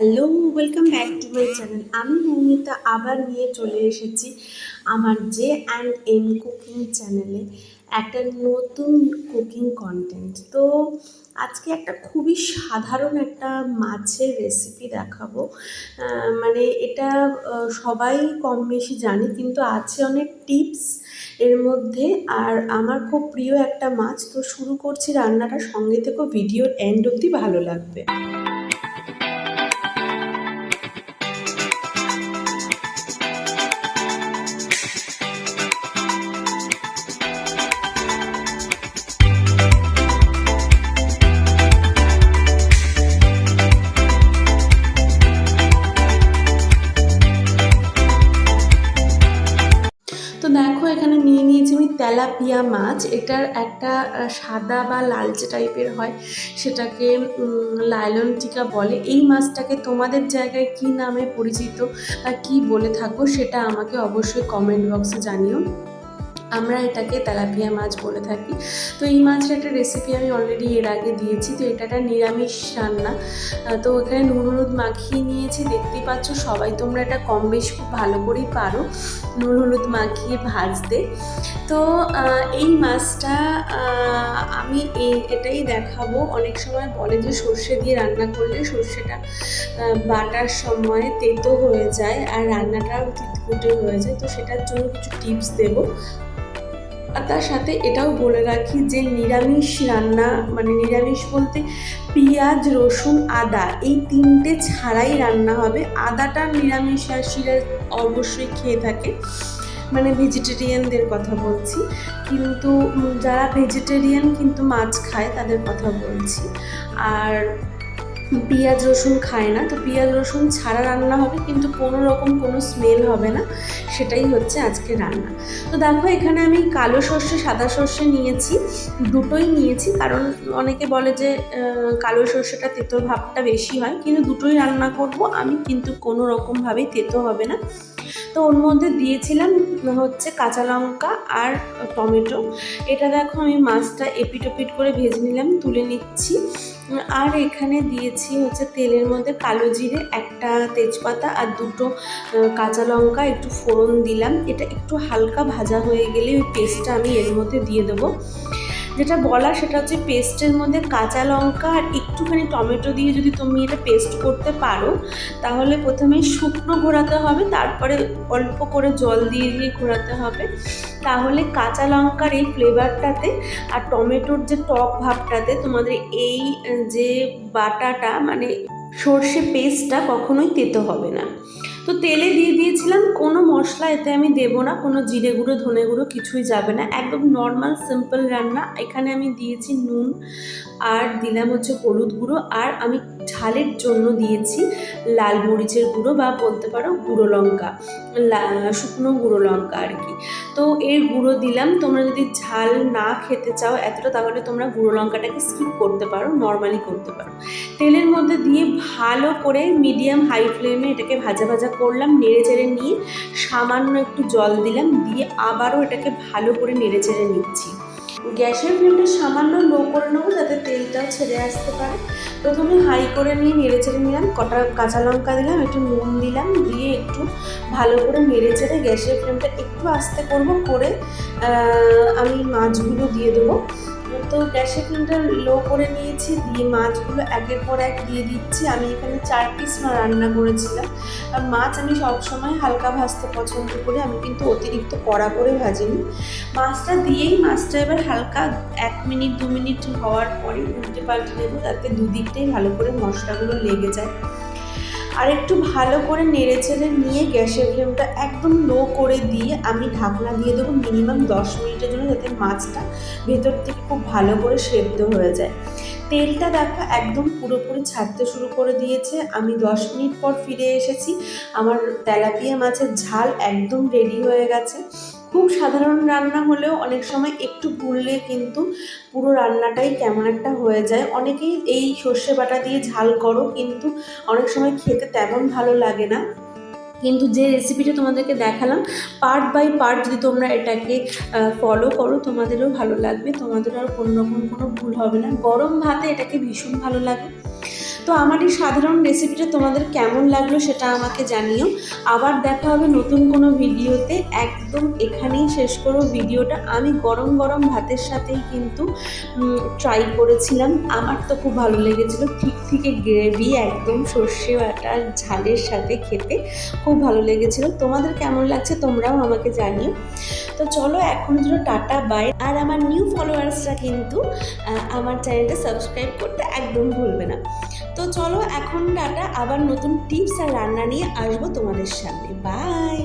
Hello, welcome back to my channel. আমি মৌমিতা আবার নিয়ে চলে এসেছি আমার জে অ্যান্ড এম কুকিং চ্যানেলে একটা নতুন কুকিং কন্টেন্ট। তো আজকে একটা খুবই সাধারণ একটা মাছের রেসিপি দেখাবো। মানে এটা সবাই কম বেশি জানে, কিন্তু আছে অনেক টিপস এর মধ্যে। আর আমার খুব প্রিয় একটা মাছ। তো শুরু করছি রান্নাটা, সঙ্গে থেকেও ভিডিওর এন্ড অবধি ভালো লাগবে। তো দেখো, এখানে নিয়ে নিয়েছি আমি তেলাপিয়া মাছ। এটার একটা সাদা বা লালচে টাইপের হয়, সেটাকে লাইলন টিকা বলে। এই মাছটাকে তোমাদের জায়গায় কি নামে পরিচিত বা কি বলে থাকো সেটা আমাকে অবশ্যই কমেন্ট বক্সে জানিও। আমরা এটাকে তেলাপিয়া মাছ বলে থাকি। তো এই মাছের একটা রেসিপি আমি অলরেডি এর আগে দিয়েছি। তো এটা একটা নিরামিষ রান্না। তো এখানে নুন হলুদ মাখিয়ে নিয়েছি, দেখতেই পাচ্ছ। সবাই তোমরা এটা কম বেশি খুব ভালো করেই পারো নুন হলুদ মাখিয়ে ভাজতে। তো এই মাছটা আমি এটাই দেখাবো। অনেক সময় বলে যে সর্ষে দিয়ে রান্না করলে সর্ষেটা বাটার সময় তেতো হয়ে যায় আর রান্নাটাও তিতকুটে হয়ে যায়। তো সেটার জন্য কিছু টিপস দেবো। আর তার সাথে এটাও বলে রাখি যে নিরামিষ রান্না, মানে নিরামিষ বলতে পেঁয়াজ রসুন আদা এই তিনটে ছাড়াই রান্না হবে। আদাটা নিরামিষাশীরা অবশ্যই খেয়ে থাকে, মানে ভেজিটেরিয়ানদের কথা বলছি। কিন্তু যারা ভেজিটেরিয়ান কিন্তু মাছ খায় তাদের কথা বলছি। আর পেঁয়াজ রসুন খায় না, তো পেঁয়াজ রসুন ছাড়া রান্না হবে, কিন্তু কোনো রকম কোনো স্মেল হবে না। সেটাই হচ্ছে আজকে রান্না। তো দেখো, এখানে আমি কালো সর্ষে সাদা সর্ষে নিয়েছি, দুটোই নিয়েছি। কারণ অনেকে বলে যে কালো সর্ষেটা তেতো ভাবটা বেশি হয়, কিন্তু দুটোই রান্না করব আমি, কিন্তু কোনো রকমভাবেই তেতো হবে না। তো ওর মধ্যে দিয়েছিলাম হচ্ছে কাঁচা লঙ্কা আর টমেটো। এটা দেখো, আমি মাছটা এপিট ওপিট করে ভেজে নিলাম, তুলে নিচ্ছি। আর এখানে দিয়েছি হচ্ছে তেলের মধ্যে কালো জিরে, একটা তেজপাতা আর দুটো কাঁচা লঙ্কা, একটু ফোড়ন দিলাম। এটা একটু হালকা ভাজা হয়ে গেলে ওই পেস্টটা আমি এর মধ্যে দিয়ে দেবো। যেটা বলা সেটা হচ্ছে পেস্টের মধ্যে কাঁচা লঙ্কা আর একটুখানি টমেটো দিয়ে যদি তুমি এটা পেস্ট করতে পারো, তাহলে প্রথমে শুকনো ঘোরাতে হবে, তারপরে অল্প করে জল দিয়ে দিয়ে ঘোরাতে হবে। তাহলে কাঁচা লঙ্কার এই ফ্লেভারটাতে আর টমেটোর যে টক ভাবটাতে তোমাদের এই যে বাটাটা, মানে সর্ষে পেস্টটা কখনোই তেতো হবে না। তো তেলে দিয়ে দিয়েছিলাম, কোনো মশলা এতে আমি দেবো না, কোনো জিরে গুঁড়ো ধনে গুঁড়ো কিছুই যাবে না, একদম নর্মাল সিম্পল রান্না। এখানে আমি দিয়েছি নুন, আর দিলাম হচ্ছে হলুদ গুঁড়ো, আর আমি ঝালের জন্য দিয়েছি লাল মরিচের গুঁড়ো, বা বলতে পারো গুঁড়ো লঙ্কা, শুকনো গুঁড়ো লঙ্কা আর কি। তো এর গুঁড়ো দিলাম। তোমরা যদি ঝাল না খেতে চাও এতটা, তাহলে তোমরা গুঁড়ো লঙ্কাটাকে স্কিপ করতে পারো, নর্মালি করতে পারো। তেলের মধ্যে দিয়ে ভালো করে মিডিয়াম হাই ফ্লেমে এটাকে ভাজা ভাজা করলাম, নেড়ে চেড়ে নিয়ে সামান্য একটু জল দিলাম, দিয়ে আবারও এটাকে ভালো করে নেড়ে চেড়ে নিচ্ছি। গ্যাসের ফ্লেমটা সামান্য লো করে নেবো, যাতে তেলটাও ছেড়ে আসতে পারে। প্রথমে হাই করে নিয়ে নেড়ে চেড়ে নিলাম, কটা কাঁচা লঙ্কা দিলাম, একটু নুন দিলাম, দিয়ে একটু ভালো করে নেড়ে চেড়ে গ্যাসের ফ্লেমটা একটু আস্তে করবো করে আমি মাছগুলো দিয়ে দেবো। তো গ্যাসের ফ্লেমটা লো করে নিয়েছি, দিয়ে মাছগুলো একের পর এক দিয়ে দিচ্ছি। আমি এখানে 4 পিস রান্না করেছিলাম। আর মাছ আমি সবসময় হালকা ভাজতে পছন্দ করি, আমি কিন্তু অতিরিক্ত কড়া করে ভাজিনি। মাছটা দিয়েই মাছটা এবার হালকা 1 মিনিট 2 মিনিট হওয়ার পরে উল্টে পাল্টে দেবো, যাতে দুদিকটাই ভালো করে মশলাগুলো লেগে যায়। আর একটু ভালো করে নেড়ে চেড়ে নিয়ে গ্যাসের ফ্লেমটা একদম লো করে দিয়ে আমি ঢাকনা দিয়ে দেবো মিনিমাম 10 মিনিটের জন্য, যাতে মাছটা ভেতর থেকে খুব ভালো করে সেদ্ধ হয়ে যায়। তেলটা দেখো একদম পুরোপুরি ছাড়তে শুরু করে দিয়েছে। আমি 10 মিনিট পর ফিরে এসেছি। আমার তেলাপিয়া মাছের ঝাল একদম রেডি হয়ে গেছে। খুব সাধারণ রান্না হলেও অনেক সময় একটু ভুললে কিন্তু পুরো রান্নাটাই কেমন একটা হয়ে যায়। অনেকেই এই সর্ষে বাটা দিয়ে ঝাল করো, কিন্তু অনেক সময় খেতে তেমন ভালো লাগে না। কিন্তু যে রেসিপিটা তোমাদেরকে দেখালাম পার্ট বাই পার্ট যদি তোমরা এটাকে ফলো করো তোমাদেরও ভালো লাগবে, তোমাদেরও আর কোনো রকম কোনো ভুল হবে না। গরম ভাতে এটাকে ভীষণ ভালো লাগে। তো আমার এই সাধারণ রেসিপিটা তোমাদের কেমন লাগলো সেটা আমাকে জানিও। আবার দেখা হবে নতুন কোনো ভিডিওতে। একদম এখানেই শেষ করো ভিডিওটা। আমি গরম গরম ভাতের সাথেই কিন্তু ট্রাই করেছিলাম, আমার তো খুব ভালো লেগেছিলো। ঠিক গ্রেভি একদম সর্ষে বাটার ঝালের সাথে খেতে খুব ভালো লেগেছিলো। তোমাদের কেমন লাগছে তোমরাও আমাকে জানিও। তো চলো এখন জন্য টাটা বাই। আর আমার নিউ ফলোয়ার্সরা কিন্তু আমার চ্যানেলটা সাবস্ক্রাইব করতে একদম ভুলবে না। তো চলো এখন টাটা, আবার নতুন টিপস আর রান্না নিয়ে আসবো তোমাদের সামনে। বাই।